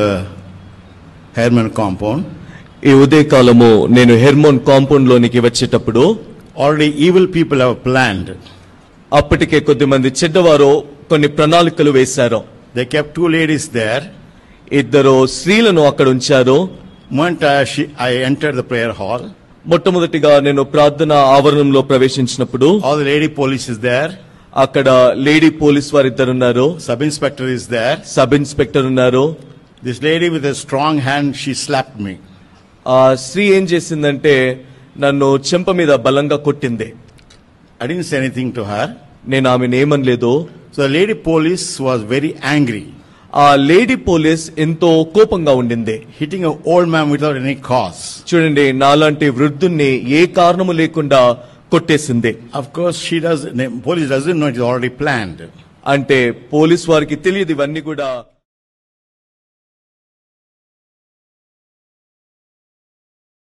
the Hermon compound. ఈ ఉదయకాలము నేను హెర్మోన్ కాంపౌండ్ లోనికి వచ్చేటప్పుడు Already evil people have planned. అప్పటికే కొద్దిమంది చెడ్డవారు కొన్ని ప్రణాళికలు వేశారు. They kept two ladies there. ఇద్దరు స్త్రీలను అక్కడ ఉంచారు. Moment I entered the prayer hall. మొట్టమొదటిగా నేను ప్రార్థన ఆవరణంలో ప్రవేశించినప్పుడు All the lady police is there. అక్కడ లేడీ పోలీస్ వారిద్దరు ఉన్నారు. Sub inspector is there. Sub inspector ఉన్నారు. This lady with a strong hand, she slapped me. ఆ స్త్రీ ఏం చేసిందంటే నన్ను చెంప మీద బలంగా కొట్టింది. I didn't say anything to her. నేను ఆమెను ఏమనలేదు. So the lady police was very angry. ఆ లేడీ పోలీస్ ఎంతో కోపంగా ఉండింది. Hitting an old man without any cause. చూడండి, నాలాంటి వృద్ధుణ్ణి ఏ కారణము లేకుండా కొట్టేసింది. Of course, police doesn't know it is already planned. అంటే పోలీస్ వారికి తెలియదు ఇవన్నీ కూడా